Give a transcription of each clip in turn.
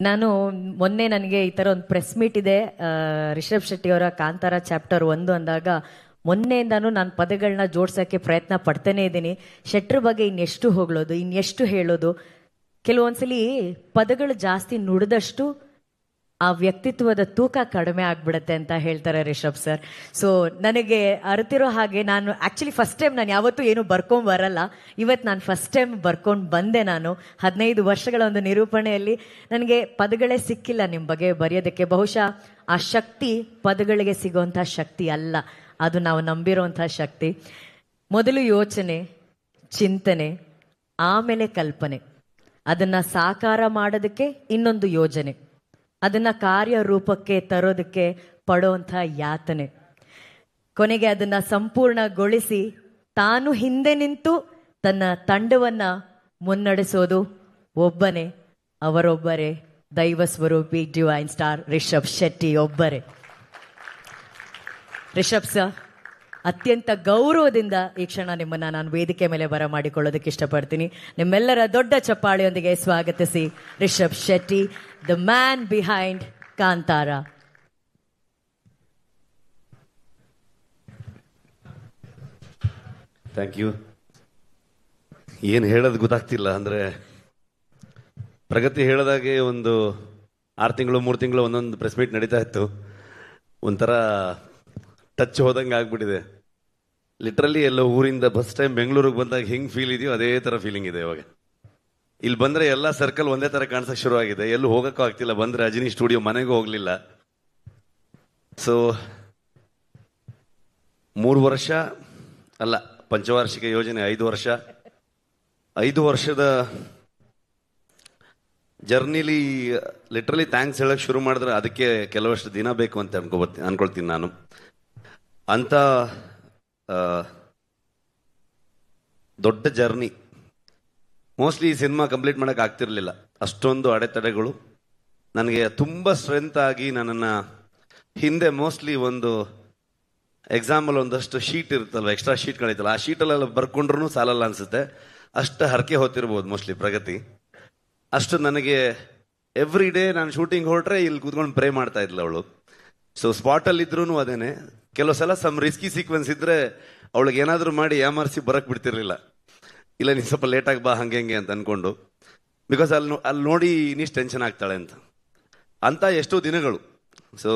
ನಾನು ಮೊನ್ನೆ ನನಗೆ ಈ ಥರ ಒಂದು ಪ್ರೆಸ್ ಮೀಟ್ ಇದೆ, ರಿಷಬ್ ಶೆಟ್ಟಿ ಅವರ ಕಾಂತಾರ ಚಾಪ್ಟರ್ 1 ಅಂದಾಗ ಮೊನ್ನೆಯಿಂದಾನು ನಾನು ಪದಗಳನ್ನ ಜೋಡ್ಸೋಕ್ಕೆ ಪ್ರಯತ್ನ ಪಡ್ತಾನೆ ಇದ್ದೀನಿ. ಶೆಟ್ರ್ ಬಗ್ಗೆ ಇನ್ನೆಷ್ಟು ಹೊಗಳೋದು, ಇನ್ನೆಷ್ಟು ಹೇಳೋದು. ಕೆಲವೊಂದ್ಸಲಿ ಪದಗಳು ಜಾಸ್ತಿ ನುಡಿದಷ್ಟು ಆ ವ್ಯಕ್ತಿತ್ವದ ತೂಕ ಕಡಿಮೆ ಆಗ್ಬಿಡುತ್ತೆ ಅಂತ ಹೇಳ್ತಾರೆ ರಿಷಬ್ ಸರ್. ಸೊ ನನಗೆ ಅರಿತಿರೋ ಹಾಗೆ ನಾನು ಆ್ಯಕ್ಚುಲಿ ಫಸ್ಟ್ ಟೈಮ್ ನಾನು ಯಾವತ್ತೂ ಏನು ಬರ್ಕೊಂಡು ಬರಲ್ಲ. ಇವತ್ತು ನಾನು ಫಸ್ಟ್ ಟೈಮ್ ಬರ್ಕೊಂಡು ಬಂದೆ. ನಾನು 15 ವರ್ಷಗಳ ಒಂದು ನಿರೂಪಣೆಯಲ್ಲಿ ನನಗೆ ಪದಗಳೇ ಸಿಕ್ಕಿಲ್ಲ ನಿಮ್ಮ ಬಗ್ಗೆ ಬರೆಯೋದಕ್ಕೆ. ಬಹುಶಃ ಆ ಶಕ್ತಿ ಪದಗಳಿಗೆ ಸಿಗೋವಂಥ ಶಕ್ತಿ ಅಲ್ಲ, ಅದು ನಾವು ನಂಬಿರೋವಂಥ ಶಕ್ತಿ. ಮೊದಲು ಯೋಚನೆ, ಚಿಂತನೆ, ಆಮೇಲೆ ಕಲ್ಪನೆ, ಅದನ್ನು ಸಾಕಾರ ಮಾಡೋದಕ್ಕೆ ಇನ್ನೊಂದು ಯೋಜನೆ, ಅದನ್ನು ಕಾರ್ಯರೂಪಕ್ಕೆ ತರೋದಕ್ಕೆ ಪಡೋವಂಥ ಯಾತನೆ, ಕೊನೆಗೆ ಅದನ್ನು ಸಂಪೂರ್ಣಗೊಳಿಸಿ ತಾನು ಹಿಂದೆ ನಿಂತು ತನ್ನ ತಂಡವನ್ನು ಮುನ್ನಡೆಸೋದು ಒಬ್ಬನೇ, ಅವರೊಬ್ಬರೇ, ದೈವ ಸ್ವರೂಪಿ ಡಿವೈನ್ ಸ್ಟಾರ್ ರಿಷಬ್ ಶೆಟ್ಟಿ ಒಬ್ಬರೇ. ರಿಷಬ್ ಸರ್, ಅತ್ಯಂತ ಗೌರವದಿಂದ ಈ ಕ್ಷಣ ನಿಮ್ಮನ್ನು ನಾನು ವೇದಿಕೆ ಮೇಲೆ ಬರಮಾಡಿಕೊಳ್ಳೋದಕ್ಕೆ ಇಷ್ಟಪಡ್ತೀನಿ. ನಿಮ್ಮೆಲ್ಲರ ದೊಡ್ಡ ಚಪ್ಪಾಳೆಯೊಂದಿಗೆ ಸ್ವಾಗತಿಸಿ Rishab Shetty, the man behind Kantara. Thank you. ಏನು ಹೇಳೋದು ಗೊತ್ತಾಗ್ತಿಲ್ಲ. ಅಂದರೆ ಪ್ರಗತಿ ಹೇಳಿದಾಗೆ ಒಂದು 6 ತಿಂಗಳು 3 ತಿಂಗಳು ಒಂದೊಂದು ಪ್ರೆಸ್ ಮೀಟ್ ನಡೀತಾ ಇತ್ತು. ಒಂಥರ ಟಚ್ ಹೋದಂಗೆ ಆಗ್ಬಿಟ್ಟಿದೆ. ಲಿಟ್ರಲಿ ಎಲ್ಲೋ ಊರಿಂದ ಫಸ್ಟ್ ಟೈಮ್ ಬೆಂಗಳೂರಿಗೆ ಬಂದಾಗ ಹೆಂಗೆ ಫೀಲ್ ಇದೆಯೋ ಅದೇ ಥರ ಫೀಲಿಂಗ್ ಇದೆ ಇವಾಗ. ಇಲ್ಲಿ ಬಂದರೆ ಎಲ್ಲ ಸರ್ಕಲ್ ಒಂದೇ ಥರ ಕಾಣಿಸೋಕೆ ಶುರುವಾಗಿದೆ. ಎಲ್ಲೂ ಹೋಗೋಕ್ಕೂ ಆಗ್ತಿಲ್ಲ. ಬಂದರೆ ಅಜಿನಿ ಸ್ಟುಡಿಯೋ ಮನೆಗೂ ಹೋಗಲಿಲ್ಲ. ಸೊ 3 ವರ್ಷ ಅಲ್ಲ, ಪಂಚವಾರ್ಷಿಕ ಯೋಜನೆ 5 ವರ್ಷ, 5 ವರ್ಷದ ಜರ್ನಿಲಿ ಲಿಟ್ರಲಿ ಥ್ಯಾಂಕ್ಸ್ ಹೇಳಕ್ಕೆ ಶುರು ಮಾಡಿದ್ರೆ ಅದಕ್ಕೆ ಕೆಲವಷ್ಟು ದಿನ ಬೇಕು ಅಂತ ಅನ್ಕೊಳ್ತೀನಿ ನಾನು. ಅಂತ ದೊಡ್ಡ ಜರ್ನಿ. ಮೋಸ್ಟ್ಲಿ ಈ ಸಿನಿಮಾ ಕಂಪ್ಲೀಟ್ ಮಾಡೋಕೆ ಆಗ್ತಿರ್ಲಿಲ್ಲ, ಅಷ್ಟೊಂದು ಅಡೆತಡೆಗಳು. ನನಗೆ ತುಂಬ ಸ್ಟ್ರೆಂತ್ ಆಗಿ ನನ್ನನ್ನು ಹಿಂದೆ ಮೋಸ್ಟ್ಲಿ ಒಂದು ಎಕ್ಸಾಂಪಲ್ ಒಂದಷ್ಟು ಶೀಟ್ ಇರುತ್ತಲ್ವ, ಎಕ್ಸ್ಟ್ರಾ ಶೀಟ್ಗಳಿತ್ತಲ್ಲ, ಆ ಶೀಟಲ್ಲೆಲ್ಲ ಬರ್ಕೊಂಡ್ರೂ ಸಾಲಲ್ಲ ಅನಿಸುತ್ತೆ. ಅಷ್ಟು ಹರಕೆ ಹೊತ್ತಿರ್ಬೋದು ಮೋಸ್ಟ್ಲಿ ಪ್ರಗತಿ. ಅಷ್ಟು ನನಗೆ ಎವ್ರಿ ಡೇ ನಾನು ಶೂಟಿಂಗ್ ಹೊರಟ್ರೆ ಇಲ್ಲಿ ಕೂತ್ಕೊಂಡು ಪ್ರೇ ಮಾಡ್ತಾ ಇದ್ಲ ಅವಳು. ಸೊ ಸ್ಪಾಟಲ್ಲಿ ಇದ್ರೂ ಅದೇನೆ. ಕೆಲವು ಸಲ ರಿಸ್ಕಿ ಸೀಕ್ವೆನ್ಸ್ ಇದ್ರೆ ಅವಳಿಗೆ ಏನಾದರೂ ಮಾಡಿ ಯಾಮಾರಿಸಿ ಬರಕ್ಕೆ ಬಿಡ್ತಿರ್ಲಿಲ್ಲ. ಇಲ್ಲ ನೀನು ಸ್ವಲ್ಪ ಲೇಟಾಗಿ ಬಾ ಹಂಗೆ ಅಂತ ಅನ್ಕೊಂಡು, ಬಿಕಾಸ್ ಅಲ್ಲಿ ನೋಡಿ ಇನ್ನಿಷ್ಟು ಟೆನ್ಷನ್ ಆಗ್ತಾಳೆ ಅಂತ ಎಷ್ಟೋ ದಿನಗಳು. ಸೊ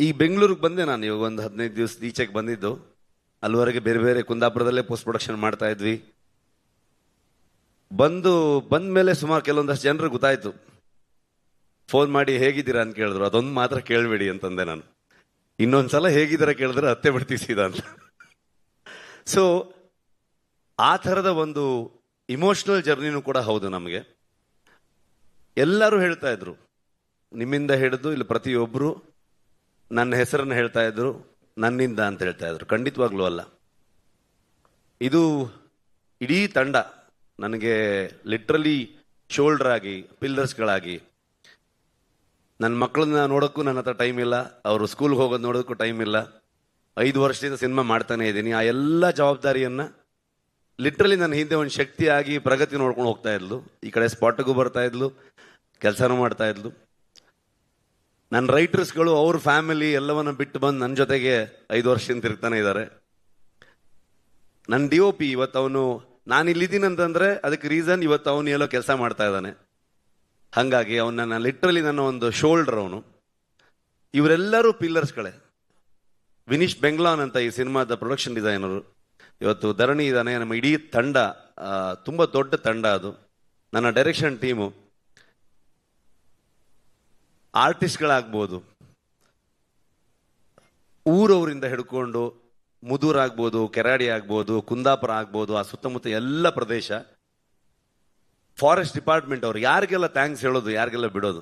ಈ ಬೆಂಗಳೂರಿಗೆ ಬಂದೆ ನಾನು ಇವಾಗ ಒಂದು 15 ದಿವಸ ಈಚೆಗೆ ಬಂದಿದ್ದು. ಅಲ್ಲಿವರೆಗೆ ಬೇರೆ ಬೇರೆ ಕುಂದಾಪುರದಲ್ಲೇ ಪೋಸ್ಟ್ ಪ್ರೊಡಕ್ಷನ್ ಮಾಡ್ತಾ ಇದ್ವಿ. ಬಂದ ಮೇಲೆ ಸುಮಾರು ಕೆಲವೊಂದಷ್ಟು ಜನರು ಗೊತ್ತಾಯ್ತು. ಫೋನ್ ಮಾಡಿ ಹೇಗಿದ್ದೀರಾ ಅಂತ ಕೇಳಿದ್ರು. ಅದೊಂದು ಮಾತ್ರ ಕೇಳಬೇಡಿ ಅಂತಂದೆ ನಾನು. ಇನ್ನೊಂದ್ಸಲ ಹೇಗಿದ್ದೀರಾ ಕೇಳಿದ್ರೆ ಹತ್ತೆ ಬಿಡ್ತೀಸಿದ ಅಂತ. ಸೊ ಆ ಥರದ ಒಂದು ಇಮೋಷನಲ್ ಜರ್ನಿನೂ ಕೂಡ ಹೌದು ನಮಗೆ. ಎಲ್ಲರೂ ಹೇಳ್ತಾ ಇದ್ರು, ನಿಮ್ಮಿಂದ ಹಿಡಿದು ಇಲ್ಲಿ ಪ್ರತಿಯೊಬ್ಬರು ನನ್ನ ಹೆಸರನ್ನು ಹೇಳ್ತಾ ಇದ್ರು, ನನ್ನಿಂದ ಅಂತ ಹೇಳ್ತಾ ಇದ್ರು. ಖಂಡಿತವಾಗ್ಲೂ ಅಲ್ಲ. ಇದು ಇಡೀ ತಂಡ ನನಗೆ ಲಿಟ್ರಲಿ ಶೋಲ್ಡರ್ ಆಗಿ, ಪಿಲ್ಲರ್ಸ್ಗಳಾಗಿ. ನನ್ನ ಮಕ್ಕಳನ್ನ ನೋಡೋಕ್ಕೂ ನನ್ನ ಹತ್ರ ಟೈಮ್ ಇಲ್ಲ, ಅವರು ಸ್ಕೂಲ್ಗೆ ಹೋಗೋದು ನೋಡೋದಕ್ಕೂ ಟೈಮ್ ಇಲ್ಲ. 5 ವರ್ಷದಿಂದ ಸಿನಿಮಾ ಮಾಡ್ತಾನೆ ಇದ್ದೀನಿ. ಆ ಎಲ್ಲ ಜವಾಬ್ದಾರಿಯನ್ನು ಲಿಟ್ರಲಿ ನನ್ನ ಹಿಂದೆ ಒಂದು ಶಕ್ತಿಯಾಗಿ ಪ್ರಗತಿ ನೋಡ್ಕೊಂಡು ಹೋಗ್ತಾ ಇದ್ಲು. ಈ ಕಡೆ ಸ್ಪಾಟಿಗೂ ಬರ್ತಾ ಇದ್ಲು, ಕೆಲಸನೂ ಮಾಡ್ತಾ ಇದ್ಲು. ನನ್ನ ರೈಟರ್ಸ್ಗಳು ಅವ್ರ ಫ್ಯಾಮಿಲಿ ಎಲ್ಲವನ್ನ ಬಿಟ್ಟು ಬಂದು ನನ್ನ ಜೊತೆಗೆ 5 ವರ್ಷದಿಂದ ತಿರುಗ್ತಾನೆ ಇದ್ದಾರೆ. ನನ್ನ DOP ಇವತ್ತು ಅವನು, ನಾನು ಇಲ್ಲಿದ್ದೀನಿ ಅಂತಂದ್ರೆ ಅದಕ್ಕೆ ರೀಸನ್ ಇವತ್ತು ಅವನು ಎಲ್ಲೋ ಕೆಲಸ ಮಾಡ್ತಾ ಇದ್ದಾನೆ. ಹಾಗಾಗಿ ಅವನ್ನ ಲಿಟ್ರಲಿ ನನ್ನ ಒಂದು ಶೋಲ್ಡರ್ ಅವನು. ಇವರೆಲ್ಲರೂ ಪಿಲ್ಲರ್ಸ್ಗಳೇ. ವಿನೀಶ್ ಬೆಂಗ್ಲಾನ್ ಅಂತ ಈ ಸಿನಿಮಾದ ಪ್ರೊಡಕ್ಷನ್ ಡಿಸೈನರು. ಇವತ್ತು ಧರಣಿ ಇದ್ದಾನೆ. ನಮ್ಮ ಇಡೀ ತಂಡ ತುಂಬ ದೊಡ್ಡ ತಂಡ ಅದು. ನನ್ನ ಡೈರೆಕ್ಷನ್ ಟೀಮು, ಆರ್ಟಿಸ್ಟ್ಗಳಾಗ್ಬೋದು, ಊರವರಿಂದ ಹಿಡ್ಕೊಂಡು ಮುದೂರ್ ಆಗ್ಬೋದು, ಕೆರಾಡಿ ಆಗ್ಬೋದು, ಕುಂದಾಪುರ ಆಗ್ಬೋದು, ಆ ಸುತ್ತಮುತ್ತ ಎಲ್ಲ ಪ್ರದೇಶ, ಫಾರೆಸ್ಟ್ ಡಿಪಾರ್ಟ್ಮೆಂಟ್ ಅವರು, ಯಾರಿಗೆಲ್ಲ ಥ್ಯಾಂಕ್ಸ್ ಹೇಳೋದು, ಯಾರಿಗೆಲ್ಲ ಬಿಡೋದು.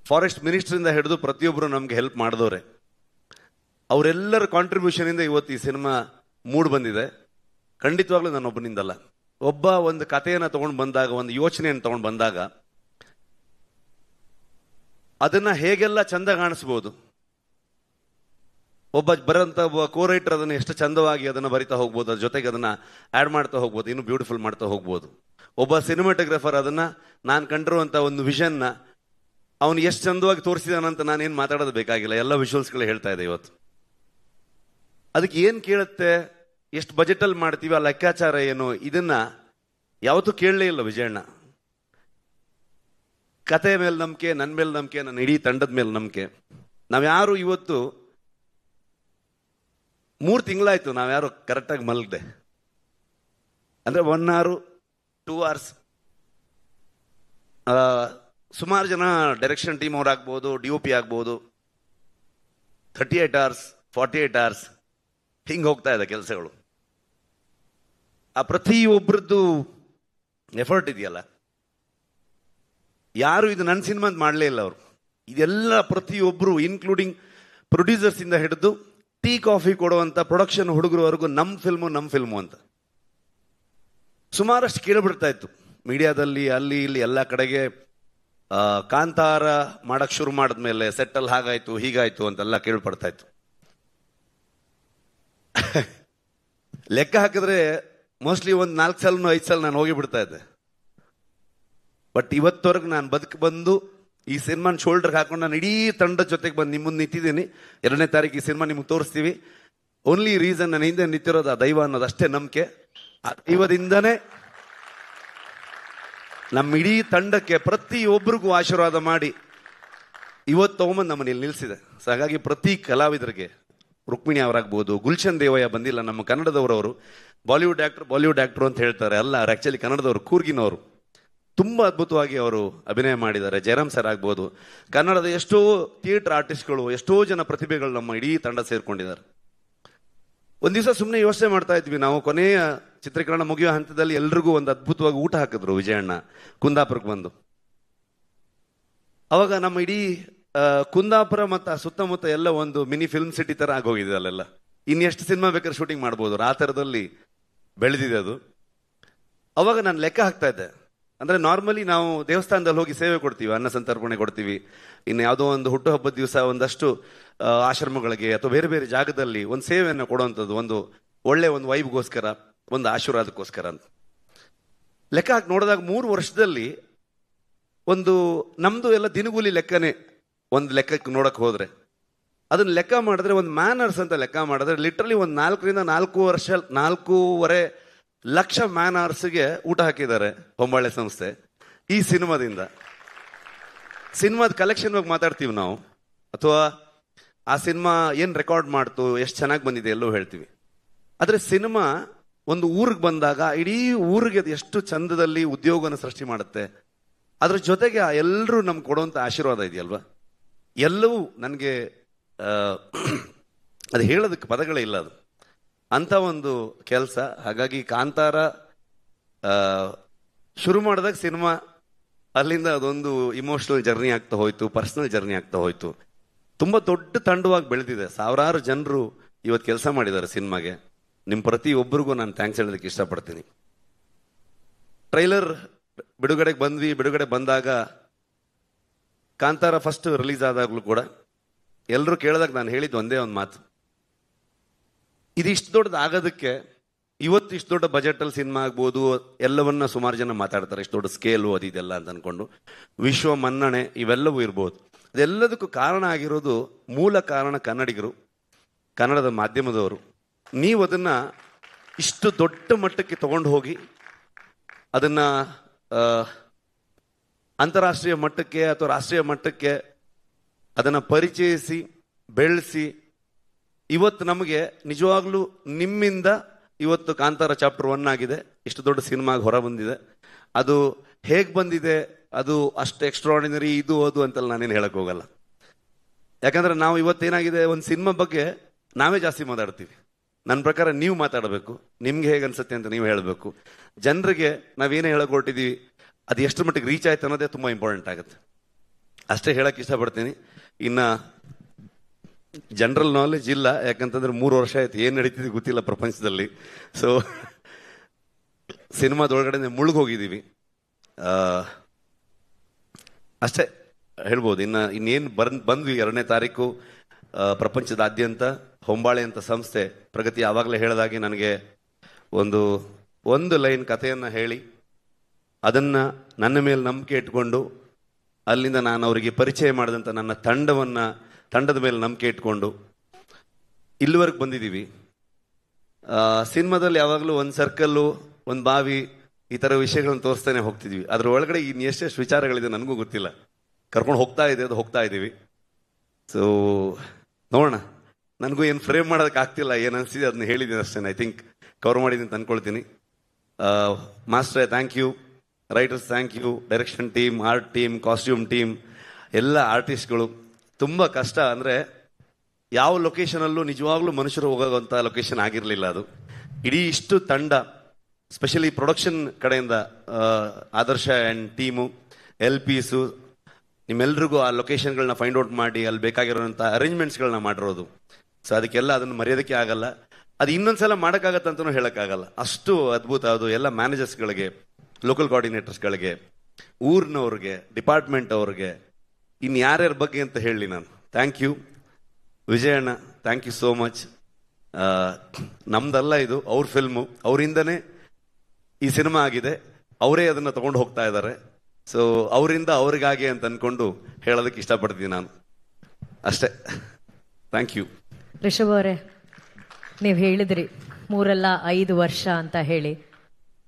ಫಾರೆಸ್ಟ್ ಮಿನಿಸ್ಟ್ರಿಂದ ಹಿಡಿದು ಪ್ರತಿಯೊಬ್ಬರು ನಮ್ಗೆ ಹೆಲ್ಪ್ ಮಾಡಿದವ್ರೆ. ಅವರೆಲ್ಲರ ಕಾಂಟ್ರಿಬ್ಯೂಷನ್ ಇಂದ ಇವತ್ತು ಈ ಸಿನಿಮಾ ಮೂಡ್ ಬಂದಿದೆ. ಖಂಡಿತವಾಗ್ಲೂ ನಾನು ಒಬ್ಬನಿಂದಲ್ಲ. ಒಬ್ಬ ಒಂದು ಕಥೆಯನ್ನು ತಗೊಂಡು ಬಂದಾಗ, ಒಂದು ಯೋಚನೆಯನ್ನು ತಗೊಂಡು ಬಂದಾಗ ಅದನ್ನ ಹೇಗೆಲ್ಲ ಚಂದ ಕಾಣಿಸ್ಬೋದು, ಬರೋಂಥ ಒಬ್ಬ ಕೋ ರೈಟರ್ ಅದನ್ನು ಎಷ್ಟು ಚಂದವಾಗಿ ಅದನ್ನು ಬರಿತಾ ಹೋಗ್ಬೋದು, ಅದ್ರ ಜೊತೆಗೆ ಅದನ್ನು ಆ್ಯಡ್ ಮಾಡ್ತಾ ಹೋಗ್ಬೋದು, ಇನ್ನೂ ಬ್ಯೂಟಿಫುಲ್ ಮಾಡ್ತಾ ಹೋಗ್ಬೋದು. ಒಬ್ಬ ಸಿನಿಮಾಟೋಗ್ರಫರ್ ಅದನ್ನು ನಾನು ಕಂಡಿರುವಂಥ ಒಂದು ವಿಷನ್ನ ಅವನು ಎಷ್ಟು ಚಂದವಾಗಿ ತೋರಿಸಿದಾನಂತ ನಾನೇನು ಮಾತಾಡೋದು ಬೇಕಾಗಿಲ್ಲ, ಎಲ್ಲ ವಿಜುವಲ್ಸ್ಗಳು ಹೇಳ್ತಾ ಇದೆ ಇವತ್ತು. ಅದಕ್ಕೆ ಏನು ಕೇಳುತ್ತೆ, ಎಷ್ಟು ಬಜೆಟಲ್ಲಿ ಮಾಡ್ತೀವಿ, ಆ ಲೆಕ್ಕಾಚಾರ ಏನು, ಇದನ್ನ ಯಾವತ್ತೂ ಕೇಳಲೇ ಇಲ್ಲ ವಿಜಯಣ್ಣ. ಕತೆ ಮೇಲೆ ನಂಬಿಕೆ, ನನ್ನ ಮೇಲೆ ನಂಬಿಕೆ, ನನ್ನ ಇಡೀ ತಂಡದ ಮೇಲೆ ನಂಬಿಕೆ. ನಾವ್ಯಾರು ಇವತ್ತು 3 ತಿಂಗಳಾಯ್ತು ನಾವ್ಯಾರು ಕರೆಕ್ಟಾಗಿ ಮಲಗದೆ, ಅಂದರೆ 1 hour 2 hours. ಸುಮಾರು ಜನ ಡೈರೆಕ್ಷನ್ ಟೀಮ್ ಅವ್ರು ಆಗ್ಬೋದು, DOP ಆಗ್ಬೋದು, 38 hours 48 hours ಹಿಂಗೆ ಹೋಗ್ತಾ ಇದೆ ಕೆಲಸಗಳು. ಆ ಪ್ರತಿಯೊಬ್ಬರದ್ದು ಎಫರ್ಟ್ ಇದೆಯಲ್ಲ, ಯಾರು ಇದು ನನ್ನ ಸಿನಿಮಾ ಅಂತ ಮಾಡಲೇ ಇಲ್ಲ ಅವರು. ಇದೆಲ್ಲ ಪ್ರತಿಯೊಬ್ಬರು ಇನ್ಕ್ಲೂಡಿಂಗ್ ಪ್ರೊಡ್ಯೂಸರ್ಸ್ ಇಂದ ಹಿಡಿದು ಟೀ ಕಾಫಿ ಕೊಡುವಂತ ಪ್ರೊಡಕ್ಷನ್ ಹುಡುಗರವರೆಗೂ ನಮ್ಮ ಫಿಲ್ಮು ಅಂತ ಸುಮಾರಷ್ಟು ಕೇಳಿಬಿಡ್ತಾ ಇತ್ತು ಮೀಡಿಯಾದಲ್ಲಿ, ಅಲ್ಲಿ ಇಲ್ಲಿ ಎಲ್ಲ ಕಡೆಗೆ. ಕಾಂತಾರ ಮಾಡಕ್ ಶುರು ಮಾಡಿದ್ಮೇಲೆ ಸೆಟ್ಟಲ್ ಹಾಗಾಯ್ತು ಹೀಗಾಯ್ತು ಅಂತೆಲ್ಲ ಕೇಳ್ಪಡ್ತಾ ಇತ್ತು. ಲೆಕ್ಕ ಹಾಕಿದ್ರೆ ಮೋಸ್ಟ್ಲಿ ಒಂದು 4 ಸಲನೋ 5 ಸಲ ನಾನು ಹೋಗಿ ಬಿಡ್ತಾ ಇದ್ದೆ. ಬಟ್ ಇವತ್ತವರೆಗೂ ನಾನು ಬಂದು ಈ ಸಿನಿಮಾನ ಶೋಲ್ಡರ್ಗೆ ಹಾಕೊಂಡು ನಾನು ಇಡೀ ತಂಡದ ಜೊತೆಗೆ ಬಂದು ನಿಮ್ಮ ಮುಂದೆ ನಿಂತಿದ್ದೀನಿ. 2ನೇ ತಾರೀಕು ಈ ಸಿನಿಮಾ ನಿಮ್ಗೆ ತೋರಿಸ್ತೀವಿ. ಓನ್ಲಿ ರೀಸನ್ ನನ್ನ ಹಿಂದೆ ನಿಂತಿರೋದು ಆ ದೈವ ಅನ್ನೋದು ಅಷ್ಟೇ ನಂಬಿಕೆ. ಆ ದೈವದಿಂದನೇ ನಮ್ಮ ಇಡೀ ತಂಡಕ್ಕೆ ಪ್ರತಿಯೊಬ್ಬರಿಗೂ ಆಶೀರ್ವಾದ ಮಾಡಿ ಇವತ್ತು ತಗೊಂಬಂದು ನಮ್ಮಲ್ಲಿ ನಿಲ್ಲಿಸಿದೆ. ಸೊ ಹಾಗಾಗಿ ಪ್ರತಿ ಕಲಾವಿದರಿಗೆ, ರುಕ್ಮಿಣಿ ಅವರಾಗ್ಬೋದು, ಗುಲ್ಶನ್ ದೇವಯ್ಯ ಬಂದಿಲ್ಲ, ನಮ್ಮ ಕನ್ನಡದವರವರು, ಬಾಲಿವುಡ್ ಆಕ್ಟರ್ ಅಂತ ಹೇಳ್ತಾರೆ, ಅಲ್ಲ ಅವ್ರು ಆಕ್ಚುಲಿ ಕನ್ನಡದವರು, ಕೂರ್ಗಿನವರು. ತುಂಬ ಅದ್ಭುತವಾಗಿ ಅವರು ಅಭಿನಯ ಮಾಡಿದ್ದಾರೆ. ಜಯರಾಮ್ ಸರ್ ಆಗ್ಬೋದು, ಕನ್ನಡದ ಎಷ್ಟೋ ಥಿಯೇಟರ್ ಆರ್ಟಿಸ್ಟ್ಗಳು, ಎಷ್ಟೋ ಜನ ಪ್ರತಿಭೆಗಳು ನಮ್ಮ ಇಡೀ ತಂಡ ಸೇರ್ಕೊಂಡಿದ್ದಾರೆ. ಒಂದ್ ದಿವಸ ಸುಮ್ಮನೆ ಯೋಚನೆ ಮಾಡ್ತಾ ಇದ್ವಿ ನಾವು, ಕೊನೆಯ ಚಿತ್ರೀಕರಣ ಮುಗಿಯೋ ಹಂತದಲ್ಲಿ ಎಲ್ರಿಗೂ ಒಂದು ಅದ್ಭುತವಾಗಿ ಊಟ ಹಾಕಿದ್ರು ವಿಜಯಣ್ಣ ಕುಂದಾಪುರಕ್ಕೆ ಬಂದು. ಅವಾಗ ನಮ್ಮ ಇಡೀ ಕುಂದಾಪುರ ಮತ್ತು ಆ ಸುತ್ತಮುತ್ತ ಎಲ್ಲ ಒಂದು ಮಿನಿ ಫಿಲ್ಮ್ ಸಿಟಿ ತರ ಆಗೋಗಿದೆ. ಅಲ್ಲೆಲ್ಲ ಇನ್ನೆಷ್ಟು ಸಿನಿಮಾ ಬೇಕಾದ್ರೆ ಶೂಟಿಂಗ್ ಮಾಡ್ಬೋದು, ಆ ಥರದಲ್ಲಿ ಬೆಳೆದಿದೆ ಅದು. ಅವಾಗ ನಾನು ಲೆಕ್ಕ ಹಾಕ್ತಾ ಇದ್ದೆ, ಅಂದ್ರೆ ನಾರ್ಮಲಿ ನಾವು ದೇವಸ್ಥಾನದಲ್ಲಿ ಹೋಗಿ ಸೇವೆ ಕೊಡ್ತೀವಿ, ಅನ್ನ ಸಂತರ್ಪಣೆ ಕೊಡ್ತೀವಿ, ಇನ್ನು ಯಾವುದೋ ಒಂದು ಹುಟ್ಟುಹಬ್ಬದ ದಿವಸ ಒಂದಷ್ಟು ಆಶ್ರಮಗಳಿಗೆ ಅಥವಾ ಬೇರೆ ಬೇರೆ ಜಾಗದಲ್ಲಿ ಒಂದು ಸೇವೆಯನ್ನು ಕೊಡುವಂಥದ್ದು, ಒಂದು ಒಳ್ಳೆ ಒಂದು ವೈಬ್ಗೋಸ್ಕರ, ಒಂದು ಆಶೀರ್ವಾದಕ್ಕೋಸ್ಕರ ಅಂತ. ಲೆಕ್ಕ ಹಾಕಿ ನೋಡಿದಾಗ 3 ವರ್ಷದಲ್ಲಿ ಒಂದು ನಮ್ದು ಎಲ್ಲ ದಿನಗೂಲಿ ಲೆಕ್ಕನೇ. ಒಂದು ಲೆಕ್ಕಕ್ಕೆ ನೋಡಕ್ ಹೋದ್ರೆ ಅದನ್ನ ಲೆಕ್ಕ ಮಾಡಿದ್ರೆ, ಒಂದು ಮ್ಯಾನರ್ಸ್ ಅಂತ ಲೆಕ್ಕ ಮಾಡಿದ್ರೆ ಲಿಟ್ರಲಿ ಒಂದು 4ರಿಂದ 4.5 ಲಕ್ಷ ಮ್ಯಾನರ್ಸ್ಗೆ ಊಟ ಹಾಕಿದ್ದಾರೆ ಹೊಂಬಾಳೆ ಸಂಸ್ಥೆ ಈ ಸಿನಿಮಾದಿಂದ. ಸಿನಿಮಾದ ಕಲೆಕ್ಷನ್ ಬಗ್ಗೆ ಮಾತಾಡ್ತೀವಿ ನಾವು, ಅಥವಾ ಆ ಸಿನಿಮಾ ಏನ್ ರೆಕಾರ್ಡ್ ಮಾಡ್ತು, ಎಷ್ಟು ಚೆನ್ನಾಗಿ ಬಂದಿದೆ ಎಲ್ಲೋ ಹೇಳ್ತೀವಿ. ಆದ್ರೆ ಸಿನಿಮಾ ಒಂದು ಊರಿಗೆ ಬಂದಾಗ ಇಡೀ ಊರಿಗೆ ಅದು ಎಷ್ಟು ಚಂದದಲ್ಲಿ ಉದ್ಯೋಗನ ಸೃಷ್ಟಿ ಮಾಡುತ್ತೆ. ಅದ್ರ ಜೊತೆಗೆ ಎಲ್ಲರೂ ನಮ್ಗೆ ಕೊಡುವಂತ ಆಶೀರ್ವಾದ ಇದೆಯಲ್ವಾ, ಎಲ್ಲವೂ ನನಗೆ ಅದು ಹೇಳೋದಕ್ಕೆ ಪದಗಳೇ ಇಲ್ಲ. ಅದು ಅಂತ ಒಂದು ಕೆಲಸ. ಹಾಗಾಗಿ ಕಾಂತಾರ ಶುರು ಮಾಡಿದಾಗ ಸಿನಿಮಾ, ಅಲ್ಲಿಂದ ಅದೊಂದು ಇಮೋಷನಲ್ ಜರ್ನಿ ಆಗ್ತಾ ಹೋಯ್ತು, ಪರ್ಸನಲ್ ಜರ್ನಿ ಆಗ್ತಾ ಹೋಯ್ತು. ತುಂಬಾ ದೊಡ್ಡ ತಂಡವಾಗಿ ಬೆಳೆದಿದೆ. 1000 ಜನರು ಇವತ್ತು ಕೆಲಸ ಮಾಡಿದ್ದಾರೆ ಸಿನಿಮಾಗೆ. ನಿಮ್ಮ ಪ್ರತಿಯೊಬ್ಬರಿಗೂ ನಾನು ಥ್ಯಾಂಕ್ಸ್ ಹೇಳೋದಕ್ಕೆ ಇಷ್ಟಪಡ್ತೀನಿ. ಟ್ರೈಲರ್ ಬಿಡುಗಡೆ ಬಂದಾಗ, ಕಾಂತಾರ ಫಸ್ಟ್ ರಿಲೀಸ್ ಆದಾಗ್ಲೂ ಕೂಡ ಎಲ್ಲರೂ ಕೇಳಿದಾಗ ನಾನು ಹೇಳಿದ್ದು ಒಂದೇ ಒಂದು ಮಾತು, ಇದು ಇಷ್ಟು ದೊಡ್ಡದು ಆಗೋದಕ್ಕೆ, ಇವತ್ತು ಇಷ್ಟು ದೊಡ್ಡ ಬಜೆಟಲ್ಲಿ ಸಿನಿಮಾ ಆಗ್ಬೋದು, ಎಲ್ಲವನ್ನ ಸುಮಾರು ಜನ ಮಾತಾಡ್ತಾರೆ, ಇಷ್ಟು ದೊಡ್ಡ ಸ್ಕೇಲು ಅದು ಇದೆಲ್ಲ ಅಂತ ಅನ್ಕೊಂಡು, ವಿಶ್ವ ಮನ್ನಣೆ ಇವೆಲ್ಲವೂ ಇರ್ಬೋದು. ಅದೆಲ್ಲದಕ್ಕೂ ಕಾರಣ ಆಗಿರೋದು, ಮೂಲ ಕಾರಣ ಕನ್ನಡಿಗರು, ಕನ್ನಡದ ಮಾಧ್ಯಮದವರು. ನೀವು ಅದನ್ನ ಇಷ್ಟು ದೊಡ್ಡ ಮಟ್ಟಕ್ಕೆ ತಗೊಂಡು ಹೋಗಿ ಅದನ್ನ ಅಂತಾರಾಷ್ಟ್ರೀಯ ಮಟ್ಟಕ್ಕೆ ಅಥವಾ ರಾಷ್ಟ್ರೀಯ ಮಟ್ಟಕ್ಕೆ ಅದನ್ನ ಪರಿಚಯಿಸಿ ಬೆಳೆಸಿ, ಇವತ್ತು ನಮಗೆ ನಿಜವಾಗ್ಲೂ ನಿಮ್ಮಿಂದ ಇವತ್ತು ಕಾಂತಾರ ಚಾಪ್ಟರ್ 1 ಆಗಿದೆ, ಇಷ್ಟು ದೊಡ್ಡ ಸಿನಿಮಾಗೆ ಹೊರ ಬಂದಿದೆ. ಅದು ಹೇಗೆ ಬಂದಿದೆ, ಅದು ಅಷ್ಟು ಎಕ್ಸ್ಟ್ರಾರ್ಡಿನರಿ ಇದು ಅದು ಅಂತೆಲ್ಲ ನಾನೇನು ಹೇಳಕ್ ಹೋಗಲ್ಲ. ಯಾಕಂದ್ರೆ ನಾವು ಇವತ್ತೇನಾಗಿದೆ, ಒಂದು ಸಿನಿಮಾ ಬಗ್ಗೆ ನಾವೇ ಜಾಸ್ತಿ ಮಾತಾಡ್ತೀವಿ. ನನ್ನ ಪ್ರಕಾರ ನೀವು ಮಾತಾಡಬೇಕು, ನಿಮ್ಗೆ ಹೇಗೆ ಅನ್ಸುತ್ತೆ ಅಂತ ನೀವು ಹೇಳಬೇಕು. ಜನರಿಗೆ ನಾವೇನೇ ಹೇಳಕ್ ಹೊರಟಿದೀವಿ ಅದು ಎಷ್ಟು ಮಟ್ಟಿಗೆ ರೀಚ್ ಆಯ್ತು ಅನ್ನೋದೇ ತುಂಬಾ ಇಂಪಾರ್ಟೆಂಟ್ ಆಗುತ್ತೆ. ಅಷ್ಟೇ ಹೇಳಕ್ ಇಷ್ಟಪಡ್ತೀನಿ. ಇನ್ನ ಜನರಲ್ ನಾಲೆಜ್ ಇಲ್ಲ, ಯಾಕಂತಂದ್ರೆ 3 ವರ್ಷ ಆಯ್ತು, ಏನ್ ನಡೀತಿದೆ ಗೊತ್ತಿಲ್ಲ ಪ್ರಪಂಚದಲ್ಲಿ. ಸೊ ಸಿನಿಮಾದೊಳಗಡೆ ಮುಳುಗೋಗಿದ್ದೀವಿ, ಅಷ್ಟೇ ಹೇಳ್ಬೋದು. ಇನ್ನೇನು ಬಂದ್ವಿ 2ನೇ ತಾರೀಕು ಪ್ರಪಂಚದಾದ್ಯಂತ ಹೊಂಬಾಳೆ ಅಂತ ಸಂಸ್ಥೆ ಪ್ರಗತಿ ಆವಾಗಲೇ ಹೇಳಿದಾಗೆ ನನಗೆ ಒಂದು ಲೈನ್ ಕಥೆಯನ್ನು ಹೇಳಿ ಅದನ್ನು ನನ್ನ ಮೇಲೆ ನಂಬಿಕೆ ಇಟ್ಕೊಂಡು ಅಲ್ಲಿಂದ ನಾನು ಅವರಿಗೆ ಪರಿಚಯ ಮಾಡಿದಂಥ ನನ್ನ ತಂಡದ ಮೇಲೆ ನಂಬಿಕೆ ಇಟ್ಕೊಂಡು ಇಲ್ಲಿವರೆಗೆ ಬಂದಿದ್ದೀವಿ. ಸಿನಿಮಾದಲ್ಲಿ ಯಾವಾಗಲೂ ಒಂದು ಸರ್ಕಲ್ಲು, ಒಂದು ಬಾವಿ, ಈ ಥರ ವಿಷಯಗಳನ್ನು ತೋರಿಸ್ತಾನೆ ಹೋಗ್ತಿದ್ವಿ. ಅದ್ರ ಒಳಗಡೆ ಇನ್ನು ಎಷ್ಟೆಷ್ಟು ವಿಚಾರಗಳಿದೆ ನನಗೂ ಗೊತ್ತಿಲ್ಲ. ಕರ್ಕೊಂಡು ಹೋಗ್ತಾ ಇದ್ದೀವಿ. ಸೊ ನೋಡೋಣ. ನನಗೂ ಏನು ಫ್ರೇಮ್ ಮಾಡೋದಕ್ಕೆ ಆಗ್ತಿಲ್ಲ, ಏನು ಅನಿಸ್ತಿದೆ ಅದನ್ನ ಹೇಳಿದ್ದೀನಿ ಅಷ್ಟೇ. ಐ ಥಿಂಕ್ ಕವರ್ ಮಾಡಿದ್ದೀನಿ ಅಂತ ಅಂದ್ಕೊಳ್ತೀನಿ. ಮಾಸ್ಟ್ರೇ thank you, writers thank you, direction team, art team, costume team, ಎಲ್ಲ ಆರ್ಟಿಸ್ಟ್ಗಳು. ತುಂಬ ಕಷ್ಟ. ಅಂದರೆ ಯಾವ ಲೊಕೇಶನಲ್ಲೂ ನಿಜವಾಗ್ಲೂ ಮನುಷ್ಯರು ಹೋಗೋಂಥ ಲೊಕೇಶನ್ ಆಗಿರಲಿಲ್ಲ ಅದು. ಇಡೀ ಇಷ್ಟು ತಂಡ, ಸ್ಪೆಷಲಿ ಪ್ರೊಡಕ್ಷನ್ ಕಡೆಯಿಂದ ಆದರ್ಶ ಆ್ಯಂಡ್ ಟೀಮು, LPಸು, ನಿಮ್ಮೆಲ್ರಿಗೂ ಆ ಲೊಕೇಶನ್ಗಳನ್ನ ಫೈಂಡ್ ಔಟ್ ಮಾಡಿ ಅಲ್ಲಿ ಬೇಕಾಗಿರೋಂಥ ಅರೇಂಜ್ಮೆಂಟ್ಸ್ಗಳನ್ನ ಮಾಡಿರೋದು. ಸೊ ಅದಕ್ಕೆಲ್ಲ ಅದನ್ನು ಮರೆಯೋದಕ್ಕೆ ಆಗಲ್ಲ. ಅದು ಇನ್ನೊಂದ್ಸಲ ಮಾಡೋಕ್ಕಾಗತ್ತಂತನೂ ಹೇಳೋಕ್ಕಾಗಲ್ಲ, ಅಷ್ಟು ಅದ್ಭುತ ಅದು. ಎಲ್ಲ ಮ್ಯಾನೇಜರ್ಸ್ಗಳಿಗೆ, ಲೋಕಲ್ ಕೋಆರ್ಡಿನೇಟರ್ಸ್ಗಳಿಗೆ, ಊರಿನವ್ರಿಗೆ, ಡಿಪಾರ್ಟ್ಮೆಂಟ್ ಅವ್ರಿಗೆ, ಇನ್ನು ಯಾರ್ಯಾರ ಬಗ್ಗೆ ಅಂತ ಹೇಳಿ ನಾನು. ಥ್ಯಾಂಕ್ ಯು ವಿಜಯಣ್ಣ, ಥ್ಯಾಂಕ್ ಯು ಸೋ ಮಚ್. ನಮ್ದಲ್ಲ ಇದು, ಅವ್ರ ಫಿಲ್ಮು, ಅವರಿಂದನೇ ಈ ಸಿನಿಮಾ ಆಗಿದೆ, ಅವರೇ ಅದನ್ನು ತಗೊಂಡು ಹೋಗ್ತಾ ಇದ್ದಾರೆ. ಸೊ ಅವರಿಂದ ಅವ್ರಿಗಾಗಿ ಅಂತ ಅಂದ್ಕೊಂಡು ಹೇಳೋದಕ್ಕೆ ಇಷ್ಟಪಡ್ತೀನಿ ನಾನು ಅಷ್ಟೇ. Thank you. ರಿಷಬ್ ಅವರೇ, ನೀವು ಹೇಳಿದ್ರಿ 3-5 ವರ್ಷ ಅಂತ ಹೇಳಿ.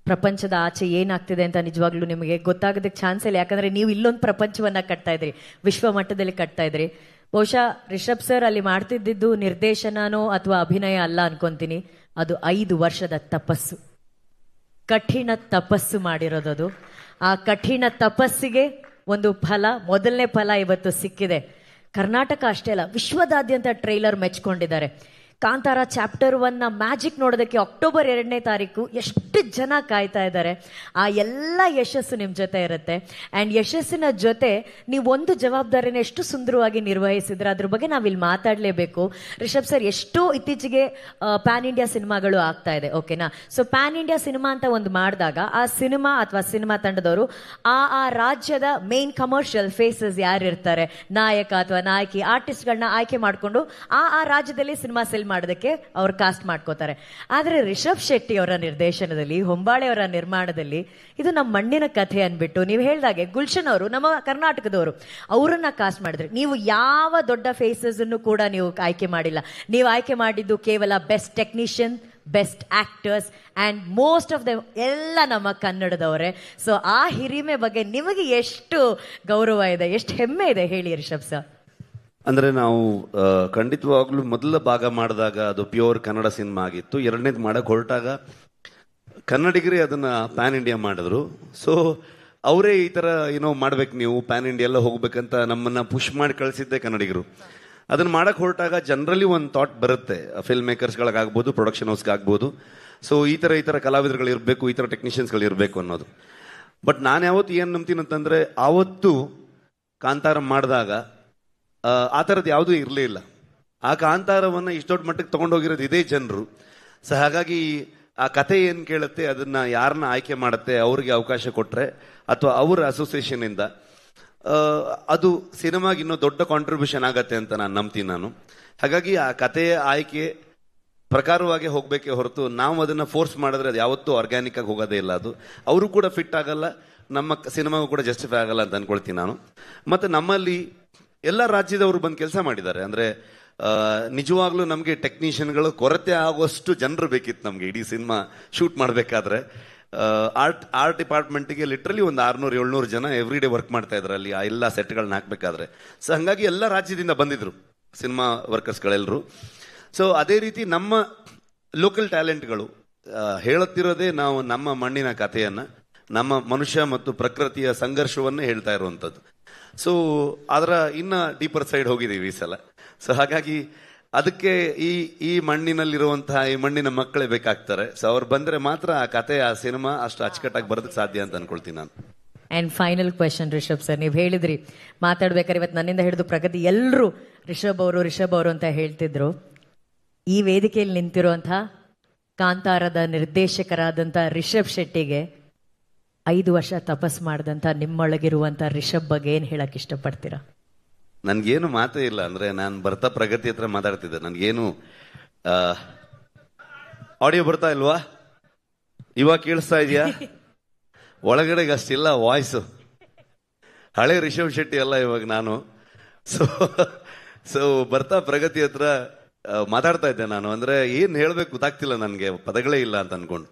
ಪ್ರಪಂಚದ ಆಚೆ ಏನಾಗ್ತಿದೆ ಅಂತ ನಿಜವಾಗ್ಲೂ ನಿಮಗೆ ಗೊತ್ತಾಗೋದಕ್ಕೆ ಚಾನ್ಸ್ ಇಲ್ಲ. ಯಾಕಂದ್ರೆ ನೀವು ಇಲ್ಲೊಂದು ಪ್ರಪಂಚವನ್ನ ಕಟ್ತಾ ಇದ್ರಿ, ವಿಶ್ವ ಮಟ್ಟದಲ್ಲಿ ಕಟ್ತಾ ಇದ್ರಿ. ಬಹುಶಃ ರಿಷಬ್ ಸರ್ ಅಲ್ಲಿ ಮಾಡ್ತಿದ್ದಿದ್ದು ನಿರ್ದೇಶನನೋ ಅಥವಾ ಅಭಿನಯ ಅಲ್ಲ ಅನ್ಕೊಂತೀನಿ. ಅದು 5 ವರ್ಷದ ತಪಸ್ಸು, ಕಠಿಣ ತಪಸ್ಸು ಮಾಡಿರೋದು. ಆ ಕಠಿಣ ತಪಸ್ಸಿಗೆ ಒಂದು ಫಲ, ಮೊದಲನೇ ಫಲ ಇವತ್ತು ಸಿಕ್ಕಿದೆ. ಕರ್ನಾಟಕ ಅಷ್ಟೇ ಅಲ್ಲ, ವಿಶ್ವದಾದ್ಯಂತ ಟ್ರೈಲರ್ ಮೆಚ್ಕೊಂಡಿದ್ದಾರೆ. ಕಾಂತಾರ ಚಾಪ್ಟರ್ 1 ಮ್ಯಾಜಿಕ್ ನೋಡೋದಕ್ಕೆ ಅಕ್ಟೋಬರ್ 2ನೇ ತಾರೀಕು ಎಷ್ಟು ಜನ ಕಾಯ್ತಾ ಇದ್ದಾರೆ. ಆ ಎಲ್ಲ ಯಶಸ್ಸು ನಿಮ್ಮ ಜೊತೆ ಇರುತ್ತೆ. ಆ್ಯಂಡ್ ಯಶಸ್ಸಿನ ಜೊತೆ ನೀವು ಒಂದು ಜವಾಬ್ದಾರಿನ ಎಷ್ಟು ಸುಂದರವಾಗಿ ನಿರ್ವಹಿಸಿದ್ರೆ ಅದ್ರ ಬಗ್ಗೆ ನಾವಿಲ್ಲಿ ಮಾತಾಡಲೇಬೇಕು. ರಿಷಬ್ ಸರ್, ಎಷ್ಟೋ ಇತ್ತೀಚೆಗೆ ಪ್ಯಾನ್ ಇಂಡಿಯಾ ಸಿನಿಮಾಗಳು ಆಗ್ತಾ ಇದೆ, ಓಕೆನಾ? ಸೊ ಪ್ಯಾನ್ ಇಂಡಿಯಾ ಸಿನಿಮಾ ಅಂತ ಒಂದು ಮಾಡಿದಾಗ ಆ ಸಿನಿಮಾ ಅಥವಾ ಸಿನಿಮಾ ತಂಡದವರು ಆ ರಾಜ್ಯದ ಮೇನ್ ಕಮರ್ಷಿಯಲ್ ಫೇಸಸ್ ಯಾರಿರ್ತಾರೆ, ನಾಯಕ ಅಥವಾ ನಾಯಕಿ, ಆರ್ಟಿಸ್ಟ್ಗಳನ್ನ ಆಯ್ಕೆ ಮಾಡಿಕೊಂಡು ಆ ರಾಜ್ಯದಲ್ಲಿ ಸಿನಿಮಾ ಸೆಲ್ ಮಾಡೋದಕ್ಕೆ ಅವ್ರು ಕಾಸ್ಟ್ ಮಾಡ್ಕೋತಾರೆ. ಆದ್ರೆ ರಿಷಬ್ ಶೆಟ್ಟಿ ಅವರ ನಿರ್ದೇಶನದಲ್ಲಿ, ಹೊಂಬಾಳೆ ಅವರ ನಿರ್ಮಾಣದಲ್ಲಿ ಇದು ನಮ್ಮ ಮಣ್ಣಿನ ಕಥೆ ಅನ್ಬಿಟ್ಟು ನೀವು ಹೇಳ್ದಾಗೆ ಗುಲ್ಶನ್ ಅವರು ನಮ್ಮ ಕರ್ನಾಟಕದವರು, ಅವರನ್ನ ಕಾಸ್ಟ್ ಮಾಡಿದ್ರೆ. ನೀವು ಯಾವ ದೊಡ್ಡ ಫೇಸಸ್ ಅನ್ನು ಕೂಡ ನೀವು ಆಯ್ಕೆ ಮಾಡಿಲ್ಲ. ನೀವು ಆಯ್ಕೆ ಮಾಡಿದ್ದು ಕೇವಲ best technician, best actors and most of the ಎಲ್ಲ ನಮ್ಮ ಕನ್ನಡದವರೇ. ಸೊ ಆ ಹಿರಿಮೆ ಬಗ್ಗೆ ನಿಮಗೆ ಎಷ್ಟು ಗೌರವ ಇದೆ, ಎಷ್ಟು ಹೆಮ್ಮೆ ಇದೆ ಹೇಳಿ ರಿಷಬ್ ಸರ್. ಅಂದರೆ ನಾವು ಖಂಡಿತವಾಗ್ಲೂ ಮೊದಲ ಭಾಗ ಮಾಡಿದಾಗ ಅದು ಪ್ಯೂರ್ ಕನ್ನಡ ಸಿನಿಮಾ ಆಗಿತ್ತು. ಎರಡನೇದು ಮಾಡಕ್ಕೆ ಹೊರಟಾಗ ಕನ್ನಡಿಗರೇ ಅದನ್ನು ಪ್ಯಾನ್ ಇಂಡಿಯಾ ಮಾಡಿದ್ರು. ಸೊ ಅವರೇ ಈ ಥರ ಏನೋ ಮಾಡ್ಬೇಕು, ನೀವು ಪ್ಯಾನ್ ಇಂಡಿಯಾ ಎಲ್ಲ ಹೋಗ್ಬೇಕಂತ ನಮ್ಮನ್ನು ಪುಷ್ ಮಾಡಿ ಕಳಿಸಿದ್ದೆ ಕನ್ನಡಿಗರು. ಅದನ್ನು ಮಾಡಕ್ಕೆ ಹೊರಟಾಗ ಜನರಲಿ ಒಂದು ಥಾಟ್ ಬರುತ್ತೆ, ಫಿಲ್ಮ್ ಮೇಕರ್ಸ್ಗಳಿಗಾಗ್ಬೋದು, ಪ್ರೊಡಕ್ಷನ್ ಹೌಸ್ಗಾಗ್ಬೋದು. ಸೊ ಈ ಥರ ಕಲಾವಿದರುಗಳು ಇರಬೇಕು, ಈ ಥರ ಟೆಕ್ನಿಷಿಯನ್ಸ್ಗಳು ಇರಬೇಕು ಅನ್ನೋದು. ಬಟ್ ನಾನು ಯಾವತ್ತು ಏನು ನಂಬ್ತೀನಿ ಅಂತಂದರೆ, ಆವತ್ತು ಕಾಂತಾರ ಮಾಡಿದಾಗ ಆ ಥರದ್ದು ಯಾವುದೂ ಇರಲೇ ಇಲ್ಲ. ಆ ಕಾಂತಾರವನ್ನು ಇಷ್ಟು ದೊಡ್ಡ ಮಟ್ಟಕ್ಕೆ ತೊಗೊಂಡೋಗಿರೋದು ಇದೇ ಜನರು. ಸೊ ಹಾಗಾಗಿ ಆ ಕತೆ ಏನು ಕೇಳುತ್ತೆ, ಅದನ್ನು ಯಾರನ್ನ ಆಯ್ಕೆ ಮಾಡುತ್ತೆ, ಅವ್ರಿಗೆ ಅವಕಾಶ ಕೊಟ್ಟರೆ ಅಥವಾ ಅವರ ಅಸೋಸಿಯೇಷನಿಂದ ಅದು ಸಿನಿಮಾಗೆ ಇನ್ನೂ ದೊಡ್ಡ ಕಾಂಟ್ರಿಬ್ಯೂಷನ್ ಆಗತ್ತೆ ಅಂತ ನಾನು ನಂಬ್ತೀನಿ ನಾನು. ಹಾಗಾಗಿ ಆ ಕಥೆಯ ಆಯ್ಕೆ ಪ್ರಕಾರವಾಗಿ ಹೋಗಬೇಕೇ ಹೊರತು ನಾವು ಅದನ್ನು ಫೋರ್ಸ್ ಮಾಡಿದ್ರೆ ಅದು ಯಾವತ್ತೂ ಆರ್ಗ್ಯಾನಿಕ್ ಆಗಿ ಹೋಗೋದೇ ಇಲ್ಲ. ಅದು ಅವರು ಕೂಡ ಫಿಟ್ ಆಗಲ್ಲ, ನಮ್ಮ ಸಿನಿಮಾಗೂ ಕೂಡ ಜಸ್ಟಿಫೈ ಆಗಲ್ಲ ಅಂತ ಅಂದ್ಕೊಳ್ತೀನಿ ನಾನು. ಮತ್ತು ನಮ್ಮಲ್ಲಿ ಎಲ್ಲ ರಾಜ್ಯದವರು ಬಂದು ಕೆಲಸ ಮಾಡಿದ್ದಾರೆ. ಅಂದರೆ ನಿಜವಾಗ್ಲೂ ನಮಗೆ ಟೆಕ್ನಿಷಿಯನ್ಗಳು ಕೊರತೆ ಆಗುವಷ್ಟು ಜನರು ಬೇಕಿತ್ತು ನಮಗೆ ಇಡೀ ಸಿನಿಮಾ ಶೂಟ್ ಮಾಡಬೇಕಾದ್ರೆ. ಆರ್ಟ್ ಡಿಪಾರ್ಟ್ಮೆಂಟಿಗೆ ಲಿಟ್ರಲಿ ಒಂದು 600-700 ಜನ ಎವ್ರಿ ಡೇ ವರ್ಕ್ ಮಾಡ್ತಾ ಇದ್ರು ಅಲ್ಲಿ ಆ ಎಲ್ಲ ಸೆಟ್ಗಳನ್ನ ಹಾಕಬೇಕಾದ್ರೆ. ಸೊ ಹಾಗಾಗಿ ಎಲ್ಲ ರಾಜ್ಯದಿಂದ ಬಂದಿದ್ರು ಸಿನಿಮಾ ವರ್ಕರ್ಸ್ಗಳೆಲ್ಲರೂ. ಸೊ ಅದೇ ರೀತಿ ನಮ್ಮ ಲೋಕಲ್ ಟ್ಯಾಲೆಂಟ್ಗಳು ಹೇಳುತ್ತಿರೋದೇ ನಾವು ನಮ್ಮ ಮಣ್ಣಿನ ಕಥೆಯನ್ನು, ನಮ್ಮ ಮನುಷ್ಯ ಮತ್ತು ಪ್ರಕೃತಿಯ ಸಂಘರ್ಷವನ್ನೇ ಹೇಳ್ತಾ ಇರುವಂಥದ್ದು. ಸೊ ಅದರ ಇನ್ನ ಡೀಪರ್ ಸೈಡ್ ಹೋಗಿದ್ದೀವಿ ಈ ಸಲ. ಸೊ ಹಾಗಾಗಿ ಅದಕ್ಕೆ ಈ ಮಣ್ಣಿನಲ್ಲಿರುವಂತಹ ಈ ಮಣ್ಣಿನ ಮಕ್ಕಳೇ ಬೇಕಾಗ್ತಾರೆ. ಸೊ ಅವ್ರು ಬಂದ್ರೆ ಮಾತ್ರ ಆ ಕತೆ, ಆ ಸಿನಿಮಾ ಅಷ್ಟು ಅಚ್ಚುಕಟ್ಟಾಗಿ ಬರೋದಕ್ಕೆ ಸಾಧ್ಯ ಅಂತ ಅನ್ಕೊಳ್ತೀನಿ ನಾನು. And final question Rishab sir, ನೀವು ಹೇಳಿದ್ರಿ ಮಾತಾಡ್ಬೇಕಾದ್ರೆ ಇವತ್ತು ನನ್ನಿಂದ ಹಿಡಿದು ಪ್ರಗತಿ ಎಲ್ಲರೂ ರಿಷಬ್ ಅವರು ಅಂತ ಹೇಳ್ತಿದ್ರು. ಈ ವೇದಿಕೆಯಲ್ಲಿ ನಿಂತಿರುವಂತಹ ಕಾಂತಾರದ ನಿರ್ದೇಶಕರಾದಂಥ ರಿಷಬ್ ಶೆಟ್ಟಿಗೆ 5 ವರ್ಷ ತಪಸ್ ಮಾಡಿದಂಥ ನಿಮ್ಮೊಳಗಿರುವಂಥ ರಿಷಬ್ ಬಗ್ಗೆ ಏನು ಹೇಳಕ್ ಇಷ್ಟಪಡ್ತೀರಾ? ನನ್ಗೇನು ಮಾತೇ ಇಲ್ಲ. ಅಂದ್ರೆ ನಾನು ಬರ್ತಾ ಪ್ರಗತಿ ಹತ್ರ ಮಾತಾಡ್ತಿದ್ದೆ. ನನ್ಗೇನು ಆಡಿಯೋ ಬರ್ತಾ ಇಲ್ವಾ? ಇವಾಗ ಕೇಳಿಸ್ತಾ ಇದೆಯಾ? ಒಳಗಡೆಗೆ ಅಷ್ಟಿಲ್ಲ ವಾಯ್ಸು. ಹಳೆ ರಿಷಬ್ ಶೆಟ್ಟಿ ಅಲ್ಲ ಇವಾಗ ನಾನು. ಸೊ ಬರ್ತಾ ಪ್ರಗತಿ ಹತ್ರ ಮಾತಾಡ್ತಾ ಇದ್ದೆ ನಾನು. ಅಂದ್ರೆ ಏನ್ ಹೇಳ್ಬೇಕು ಗೊತ್ತಾಗ್ತಿಲ್ಲ ನನ್ಗೆ, ಪದಗಳೇ ಇಲ್ಲ ಅಂತ ಅನ್ಕೊಂಡು.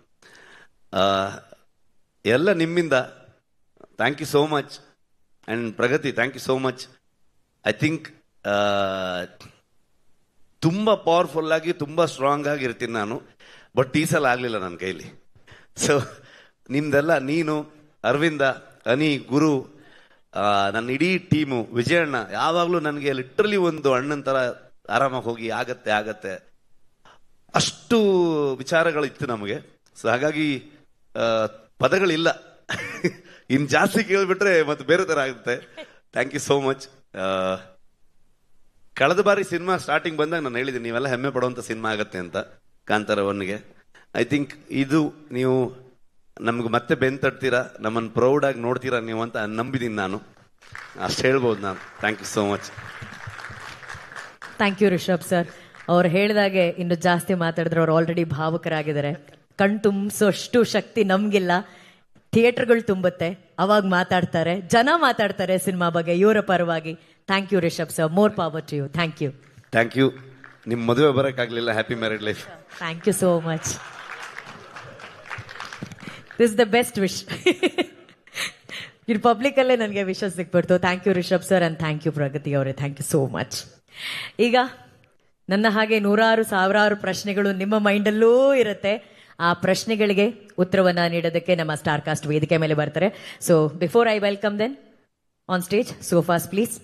ಎಲ್ಲ ನಿಮ್ಮಿಂದ. Thank you so much. And Pragathi, thank you so much. I think ತುಂಬಾ ಪವರ್ಫುಲ್ ಆಗಿ ತುಂಬಾ ಸ್ಟ್ರಾಂಗ್ ಆಗಿ ಇರ್ತೀನಿ ನಾನು. ಬಟ್ ಈ ಸಲ ಆಗ್ಲಿಲ್ಲ ನನ್ನ ಕೈಲಿ. ಸೊ ನಿಮ್ದೆಲ್ಲ, ನೀನು, ಅರವಿಂದ, ಅನಿ, ಗುರು, ನನ್ನ ಇಡೀ ಟೀಮು, ವಿಜಯಣ್ಣ ಯಾವಾಗ್ಲೂ ನನಗೆ ಲಿಟ್ರಲಿ ಒಂದು ಅಣ್ಣನ ತರ ಆರಾಮಾಗಿ ಹೋಗಿ ಆಗತ್ತೆ ಅಷ್ಟು ವಿಚಾರಗಳಿತ್ತು ನಮಗೆ. ಸೊ ಹಾಗಾಗಿ ಪದಗಳಿಲ್ಲ. ಇನ್ ಜಾಸ್ತಿ ಕೇಳ್ಬಿಟ್ರೆ ಮತ್ತೆ ಬೇರೆ ತರ ಆಗುತ್ತೆ. Thank you so much. ಕಳೆದ ಬಾರಿ ಸಿನಿಮಾ ಸ್ಟಾರ್ಟಿಂಗ್ ಬಂದಾಗ ನಾನು ಹೇಳಿದ್ದೀನಿ ನೀವೆಲ್ಲ ಹೆಮ್ಮೆ ಪಡುವಂತ ಸಿನಿಮಾ ಆಗತ್ತೆ ಅಂತ, ಕಾಂತಾರ 1ಗೆ. ಐ ಥಿಂಕ್ ಇದು ನೀವು ನಮ್ಗೆ ಮತ್ತೆ ಬೆನ್ ತಟ್ತೀರಾ, ನಮ್ಮನ್ನು ಪ್ರೌಡ್ ಆಗಿ ನೋಡ್ತೀರಾ ನೀವು ಅಂತ ನಂಬಿದ್ದೀನಿ ನಾನು. ಅಷ್ಟು ಹೇಳ್ಬೋದು ನಾನು. Thank you so much. Thank you Rishab sir. ಅವ್ರು ಹೇಳಿದಾಗೆ ಇನ್ನು ಜಾಸ್ತಿ ಮಾತಾಡಿದ್ರೆ ಅವ್ರು ಆಲ್ರೆಡಿ ಭಾವುಕರಾಗಿದ್ದಾರೆ. ಕಣ್ ತುಂಬಿಸೋಷ್ಟು ಶಕ್ತಿ ನಮ್ಗಿಲ್ಲ. ಥಿಯೇಟರ್ಗಳು ತುಂಬುತ್ತೆ, ಅವಾಗ ಮಾತಾಡ್ತಾರೆ, ಜನ ಮಾತಾಡ್ತಾರೆ ಸಿನಿಮಾ ಬಗ್ಗೆ ಇವರ ಪರವಾಗಿ. Thank you Rishab sir. More power to you. Thank you. Thank you. ನಿಮ್ಮ ಮದುವೆ ಬರೋಕ್ಕಾಗಲಿಲ್ಲ. Happy married life. Thank you so much. This the best wish. ಇದು ಪಬ್ಲಿಕ್ ಅಲ್ಲೇ ನನಗೆ ವಿಶಸ್ ಸಿಕ್ಬಿಡ್ತು. Thank you Rishab sir and thank you Pragathi ಅವರೇ. Thank you so much. ಈಗ ನನ್ನ ಹಾಗೆ ನೂರಾರು ಸಾವಿರಾರು ಪ್ರಶ್ನೆಗಳು ನಿಮ್ಮ ಮೈಂಡಲ್ಲೂ ಇರುತ್ತೆ. ಆ ಪ್ರಶ್ನೆಗಳಿಗೆ ಉತ್ತರವನ್ನ ನೀಡೋದಕ್ಕೆ ನಮ್ಮ ಸ್ಟಾರ್ ಕಾಸ್ಟ್ ವೇದಿಕೆ ಮೇಲೆ ಬರ್ತಾರೆ. So before I welcome then on stage, sofas please.